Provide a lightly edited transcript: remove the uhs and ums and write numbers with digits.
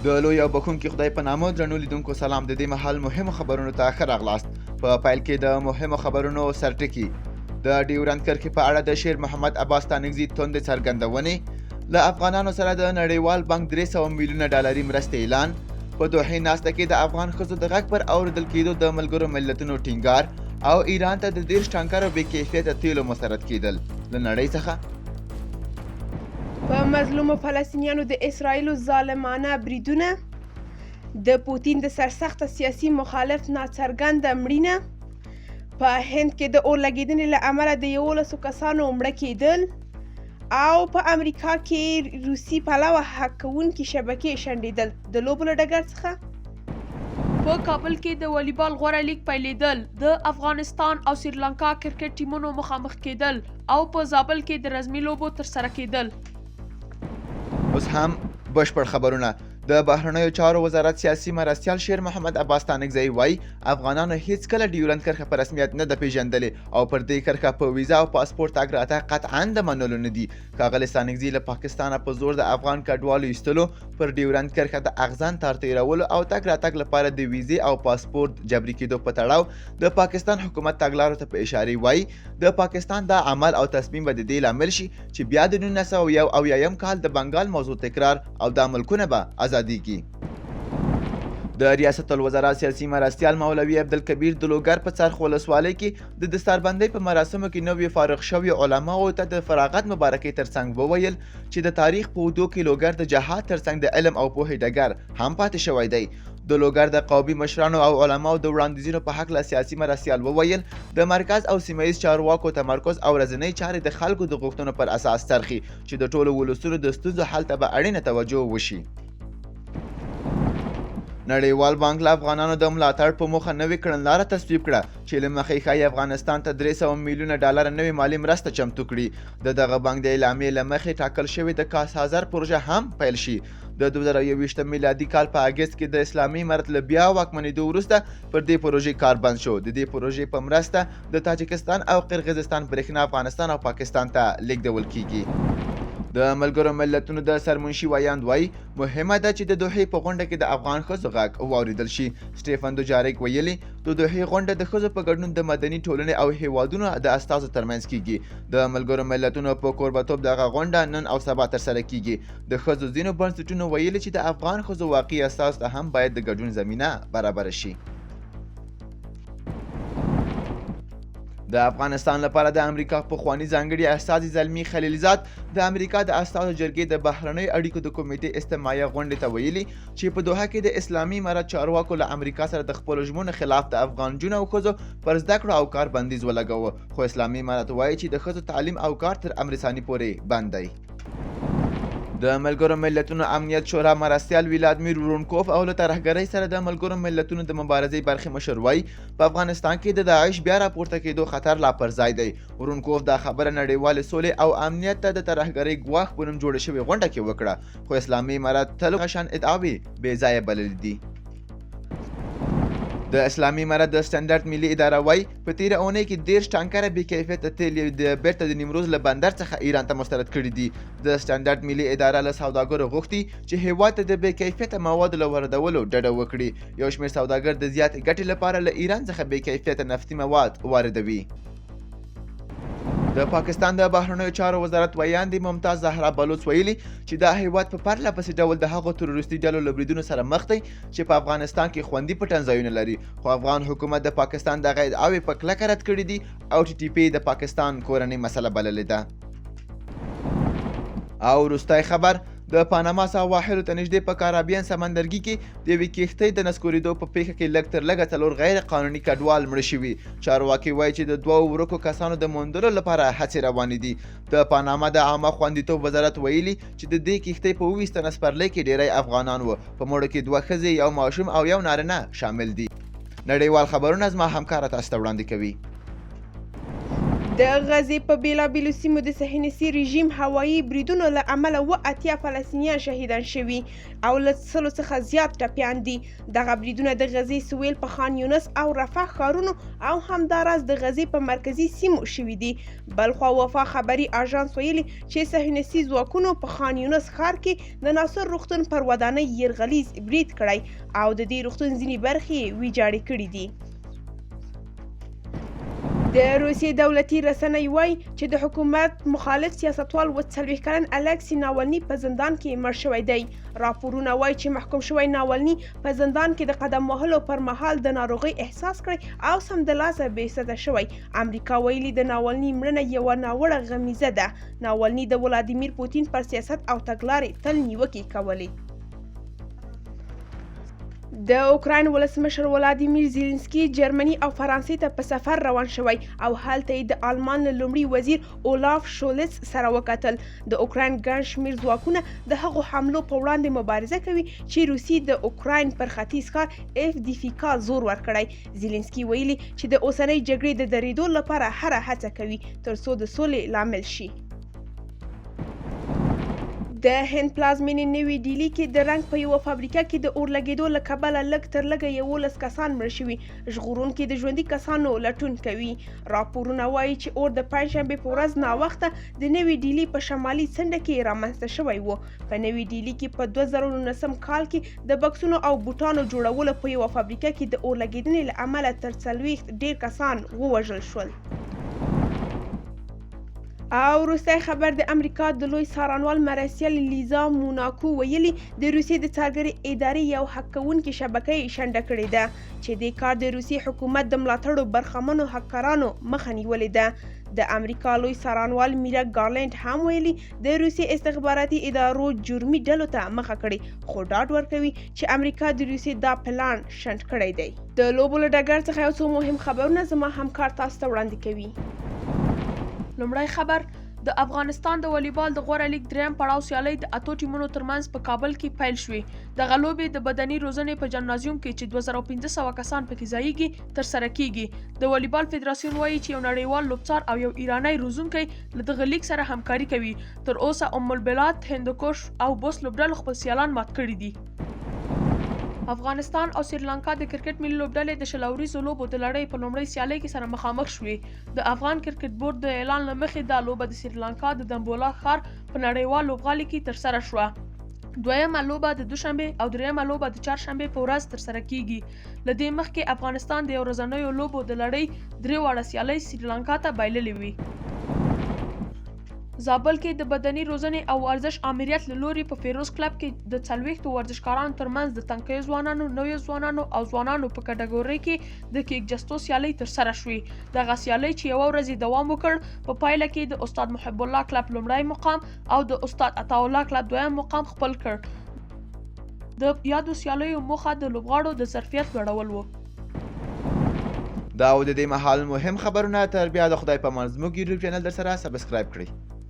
د لوی او بخښونکي خدای په نامه درنو لیدونکو سلام. د دې مهال مهمو خبرونو ته ښه راغلاست. په پیل کې د مهمو خبرونو سرټکي. د ډیورند کرښې په اړه د شیر محمد عباس ستانکزي توندې څرګندونې. له افغانانو سره د نړیوال بانک 300 میلیونه ډالري مرستې اعلان. په دوحې ناسته کې د افغان ښځو د غږ پر اوریدل کېدو د ملګرو ملتونو ټینګار او ایران ته د 30 ټانکرو بې کیفیته تیلو مسترد کېدل. له نړۍ څخه په مظلومو فلسطینیانو د اسرائیلو ظالمانه بریدونه، د پوتین د سرسخته سیاسي مخالف ناڅرګنده مړینه، په هند کې د اور لګیدنې له امله د 11 کسانو مړه کېدل او په امریکا کې روسي پلوه حق کوونکي شبکې شنډېدل. د لوبو له ډګر څخه په کابل کې د والیبال غوره لیګ پیلېدل، د افغانستان او سریلانکا کرکټ ټیمونو مخامخ کېدل او په زابل کې د رزمي لوبو ترسره کېدل. اوس هم بشپړ خبرونه. د بهرنیو چارو وزارت سیاسي مرستیال شیر محمد عباس ستانکزي وایي افغانانو هیڅ کله ډیورند کرښه په رسمیت نه ده پیژندلې او پر دې کرښه په ویزا او پاسپورت تګ راتګ قطعا د منلو نه دي. ښاغلي ستانکزي له پاکستانه په زور د افغان کډوالو ایستلو، پر ډیورند کرښه د اغزن تار تیرولو او تګ راتګ لپاره د ویزې او پاسپورت جبري کېدو په تړاو د پاکستان حکومت تګلارو ته په اشاره وایي د پاکستان دا عمل او تصمیم به د دې لامل شي چې بیا د 1901 کال د بنګال موضوع تکرار او دا ملکونه به ازاديږي. د ریاست الوزرا سیاسي مرستیال مولوي عبدالکبیر د لوګر په څرخ ولسوالۍ کې د دستاربندۍ په مراسمو کې نوي فارغ شوي علماو ته د فراغت مبارکۍ ترڅنګ وویل چې د تاریخ په اوږدو کې لوګر د جهاد ترڅنګ د علم او پوهې ډګر هم پاتې شوی دی. د لوګر د قومي مشرانو او علماو د وړاندیزونو په حق له سیاسي مرستیال وویل د مرکز او سیمه ییز چارواکو تمرکز او ورځنۍ چارې د خلکو د غوښتنو پر اساس څرخي چې د ټولو ولسونو د ستونزو حل ته به اړینه توجه وشي. نړیوال بانک له افغانانو د ملاتړ په موخه نوې کړنلاره تصویب کړه چې له مخې ښایي افغانستان ته 300 میلیونه ډالر نوې مالي مرسته چمتو کړي. د دغه بانک د اعلامیې له مخې ټاکل شوې د کاس هزار پروژه هم پیل شي. د 2021 میلادي کال په اګست کې د اسلامي امارت له بیا واکمنېدو وروسته پر دې پروژې کار بند شو. د دې پروژې په مرسته د تاجکستان او قرغیزستان برېښنا افغانستان او پاکستان ته لیږدول کیږي. د ملګرو ملتونو د سرمنشي وایاند وایي مهمه ده چې د دوحې په غونډه کې د افغان ښځو غږ واورېدل شي. سټیفن دوجاریک ویلي د دوحې غونډه د ښځو په ګډون د مدني ټولنې او هیوادونو د استازو ترمنځ کیږي. د ملګرو ملتونو په کوربتوب دغه غونډه نن او سبا ترسره کیږي. د ښځو ځینو بنسټونو ویلي چې د افغان ښځو واقعي استازو ته هم باید د ګډون زمینه برابره شي. د افغانستان لپاره د امریکا پخوانی ځانګړي استازي زلمي خلیلزاد د امریکا د استازو جرګې د بهرنیو اړیکو د کمیټې استماعیه غونډې ته ویلي چې په دوحه کې د اسلامي امارت چارواکو له امریکا سره د خپلو ژمنو خلاف د افغان نجونو او ښځو پر زده کړو او کار بندیز ولګاوه، خو اسلامي امارت وایي چې د ښځو تعلیم او کار تر امر ثاني پورې بند دی. د ملګرو ملتونو امنیت شورا مرستیال ویلادمیر ورونکوف او له ترهګرۍ سره د ملګرو ملتونو د مبارزې برخې مشر وایي په افغانستان کې د داعش بیا راپورته کېدو خطر لا پر ځای دی. ورونکوف دا خبره نړیوالې سولې او امنیت ته د ترهګرۍ ګواښ په نوم جوړه شوې غونډه کې وکړه، خو اسلامي امارت تل غشن ادعاوې بې ځایه بللې دي. د اسلامي امارت د سټنډرډ ملي اداره وایي په تیره اونۍ کې 30 ټانکره بې کیفیته تیل د بیرته د نیمروز له بندر څخه ایران ته مسترد کړي دي. د سټنډرډ ملي اداره له سوداګرو غوښتي چې هیواد ته د بې کیفیته موادو له واردولو ډډه وکړي. یو شمېر سوداګر د زیاتې ګټې لپاره له ایران څخه بې کیفیته نفتي مواد واردوي. د پاکستان د بهرنیو چارو وزارت ویاندې ممتاز زهرا بلوچ ویلي چې دا هیواد په پرله پسې ډول د هغو تروریستي ډلو له بریدونو سره مخ دی چې په افغانستان کې خوندي پټنځایونه لري، خو افغان حکومت د پاکستان دغه ادعاوې په کلکه رد کړي دي او ټي ټي پی د پاکستان کورنۍ مسله بللې ده. او وروستی خبر د پاناما سواحلو ته نږدې په کارابین سمندرګي کې د یوې کښتۍ د نسکورېدو په پیښه کې لږ تر لږه 4 غیر قانوني کډوال مړه شوي. چارواکي وایي چې د 2 ورکو کسانو د موندلو لپاره هڅې روانې دي. د پاناما د عامه خوندیتوب وزارت ویلي چې د دې کښتۍ په 20 تنه سپرلۍ کې ډیری افغانان وو، په مړو کې 2 ښځې، یو ماشوم او یو نارینه شامل دي. نړیوال خبرونه زما همکاره تاسو ته وړاندې کوي. د غزې په بیلابیلو سیمو د صهیونیستي رژیم هوایي بریدونو له امله 80 فلسطینیان شهیدان شوي او له 100 څخه زیات ټپیان دي. دغه بریدونه د غزې سویل په خان یونس او رفح ښارونو او همداراز د غزې په مرکزي سیمو شوي دي. بلخوا وفا خبري اژانس ویلي چې صهیونیستي ځواکونو په خان یونس ښار کې د ناصر روغتون پر ودانۍ یرغلیز برید کړی او د دې روغتون ځینې برخې یې ویجاړې کړي دي. د روسیې دولتي رسنۍ وایي چې د حکومت مخالف سیاستوال 40 کلن الکسی ناولني په زندان کې مړ شوی دی. راپورونه وایي چې محکوم شوی ناولني په زندان کې د قدم وهلو پر مهال د ناروغۍ احساس کړی او سمدلاسه بېسده شوی. امریکا ویلي د ناولني مړنه یوه ناوړه غمیزه ده. ناولني د ولادیمیر پوتین پر سیاست او تګلارې تل نیوکې کولې. د اوکراین ولسمشر ولادیمیر زیلنسکي جرمني او فرانسې ته په سفر روان شوی او هلته یې د آلمان له لومړي وزیر اولاف شولز سره وکتل. د اوکراین ګڼ شمېر ځواکونه د هغو حملو په وړاندې مبارزه کوي چې روسیې د اوکراین پر ختیځ ښار افدیفیکا زور ورکړی. زیلنسکي ویلي چې د اوسنۍ جګړې د درېدو لپاره هره هڅه کوي ترڅو د سولې لامل شي. د هند پلازمینې نوي ډیلي کې د رنګ په یوه فابریکه کې د اور لګېدو له کبله لږ تر لږه 11 کسان مړه شوي. ژغورونکي د ژوندي کسانو لټون کوي. راپورونه وایي چې اور د پنجشنبې په ورځ ناوخته د نوي ډیلي په شمالي څنډه کې رامنځته شوی و. په نوي ډیلي کې په 2019 کال کې د بکسونو او بوټانو جوړولو په یوه فابریکه کې د اور لګېدنې له امله تر 40 ډېر کسان ووژل شول. او وروستی خبر د امریکا د لوی څارنوال مرسیل لیزا موناکو ویلي د روسیې د څارګرې ادارې یو حق کوونکې شبکه یې شنډه کړې ده چې دې کار د روسیې حکومت د ملاتړو برخمنو هکرانو مخه نیولې ده. د امریکا لوی څارنوال میرا ګارلینډ هم ویلي د روسیې استخباراتي ادارو جرمي ډلو ته مخه کړې خو ډاډ ورکوي چې امریکا د روسیې دا پلان شنډ کړی دی. د لوبو له ډګر څخه یو څو مهم خبرونه زما همکار تاسو ته وړاندې کوي. لومړی خبر د افغانستان د والیبال د غوره لیګ دریم پړاو سیالۍ د 8 ټیمونو ترمنځ په کابل کې پیل شوې. دغه لوبې د بدني روزنې په جمنازیوم کې چې 2500 کسان پکې ځایږي ترسره کیږي. د والیبال فدراسیون وایي چې یو نړیوال لوبڅار او یو ایرانی روزونکی له دغه لیګ سره همکاري کوي. تر اوسه ام البلاد، هندوکش او بوس لوبډلو خپل سیالان مات کړي دي. افغانستان او سریلانکا د کرکټ ملي لوبډلې د شلوریزو لوبو د لړۍ په لومړۍ سیالۍ کې سره مخامخ شوې. د افغان کرکټ بورډ د اعلان له مخې دا لوبه د سریلانکا د دمبولا ښار په نړیوال لوبغالي کې ترسره شوه. دویمه لوبه د دوشنبه او دریمه لوبه د چهارشنبه په ورځ ترسره کیږي. له دې مخکې افغانستان د یو ورځنیو لوبو د لړۍ درې واړه سیالۍ سریلانکا ته بایللې وي. زابل کې د بدني روزنې او ورزش امریت له لوري په فیروز کلب کې د 40 ورزشکارانو ترمنځ د تنکیو ځوانانو، نویو ځوانانو او ځوانانو په کټګورۍ کې د کیک جستو سیالۍ ترسره شوې. دغه سیالۍ چې یوه ورځ دوام وکړ په پایله کې د استاد محب الله کلب لومړی مقام او د استاد عطاالله کلب دویم مقام خپل کړ. د یادو سیالیو موخه د لوبغاړو د ظرفیت لوړول و. دا و د دې مهال مهم خبرونه. تر بیا د خدای په امان زموږ یوټیوب چینل در سره سبسکرایب کړئ.